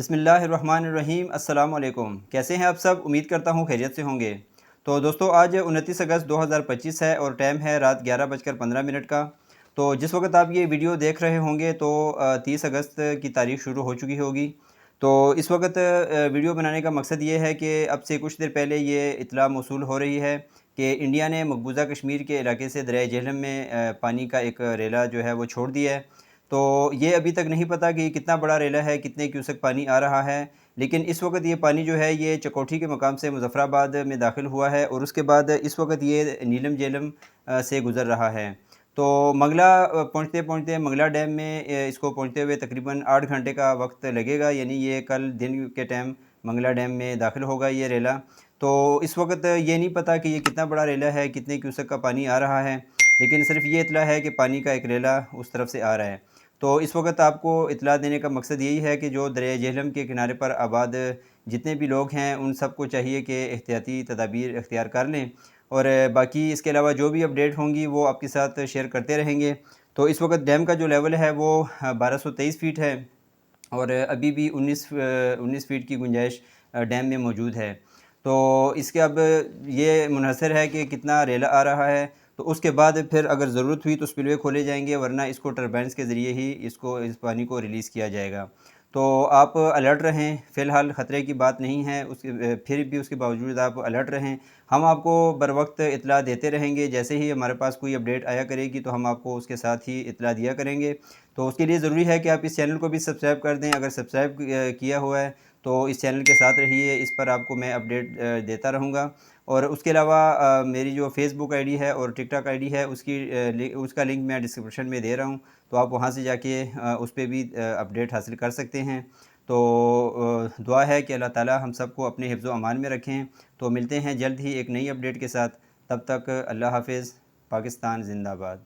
بسم اللہ الرحمن الرحیم۔ السلام علیکم، کیسے ہیں آپ سب؟ امید کرتا ہوں خیریت سے ہوں گے۔ تو دوستو آج 29 اگست 2025 ہے اور ٹائم ہے رات 11:15 کا۔ تو جس وقت آپ یہ ویڈیو دیکھ رہے ہوں گے تو 30 اگست کی تاریخ شروع ہو چکی ہوگی۔ تو اس وقت ویڈیو بنانے کا مقصد یہ ہے کہ اب سے کچھ دیر پہلے یہ اطلاع موصول ہو رہی ہے کہ انڈیا نے مقبوضہ کشمیر کے علاقے سے دریائے جہلم میں پانی کا ایک ریلا جو ہے وہ چھوڑ دیا ہے۔ تو یہ ابھی تک نہیں پتہ کہ کتنا بڑا ریلا ہے، کتنے کیوسک پانی آ رہا ہے، لیکن اس وقت یہ پانی جو ہے یہ چکوٹھی کے مقام سے مظفر آباد میں داخل ہوا ہے اور اس کے بعد اس وقت یہ نیلم جہلم سے گزر رہا ہے۔ تو منگلا پہنچتے پہنچتے منگلا ڈیم میں اس کو پہنچتے ہوئے تقریباً 8 گھنٹے کا وقت لگے گا، یعنی یہ کل دن کے ٹائم منگلا ڈیم میں داخل ہوگا یہ ریلا۔ تو اس وقت یہ نہیں پتہ کہ یہ کتنا بڑا ریلا ہے، کتنے کیوسک کا پانی آ رہا ہے، لیکن صرف یہ اطلاع ہے کہ پانی کا ایک ریلا اس طرف سے آ رہا ہے۔ تو اس وقت آپ کو اطلاع دینے کا مقصد یہی ہے کہ جو دریائے جہلم کے کنارے پر آباد جتنے بھی لوگ ہیں ان سب کو چاہیے کہ احتیاطی تدابیر اختیار کر لیں، اور باقی اس کے علاوہ جو بھی اپڈیٹ ہوں گی وہ آپ کے ساتھ شیئر کرتے رہیں گے۔ تو اس وقت ڈیم کا جو لیول ہے وہ 1223 فیٹ ہے اور ابھی بھی 19 فیٹ کی گنجائش ڈیم میں موجود ہے۔ تو اس کے اب یہ منحصر ہے کہ کتنا ریلا آ رہا ہے، تو اس کے بعد پھر اگر ضرورت ہوئی تو سپل وے کھولے جائیں گے، ورنہ اس کو ٹربائنس کے ذریعے ہی اس پانی کو ریلیز کیا جائے گا۔ تو آپ الرٹ رہیں، فی الحال خطرے کی بات نہیں ہے، پھر بھی اس کے باوجود آپ الرٹ رہیں۔ ہم آپ کو بر وقت اطلاع دیتے رہیں گے، جیسے ہی ہمارے پاس کوئی اپڈیٹ آیا کرے گی تو ہم آپ کو اس کے ساتھ ہی اطلاع دیا کریں گے۔ تو اس کے لیے ضروری ہے کہ آپ اس چینل کو بھی سبسکرائب کر دیں، اگر سبسکرائب کیا ہوا ہے تو اس چینل کے ساتھ رہیے، اس پر آپ کو میں اپڈیٹ دیتا رہوں گا۔ اور اس کے علاوہ میری جو فیس بک آئی ڈی ہے اور ٹک ٹاک آئی ڈی ہے اس کا لنک میں ڈسکرپشن میں دے رہا ہوں، تو آپ وہاں سے جا کے اس پہ بھی اپڈیٹ حاصل کر سکتے ہیں۔ تو دعا ہے کہ اللہ تعالی ہم سب کو اپنے حفظ و امان میں رکھیں۔ تو ملتے ہیں جلد ہی ایک نئی اپڈیٹ کے ساتھ، تب تک اللہ حافظ۔ پاکستان زندہ باد۔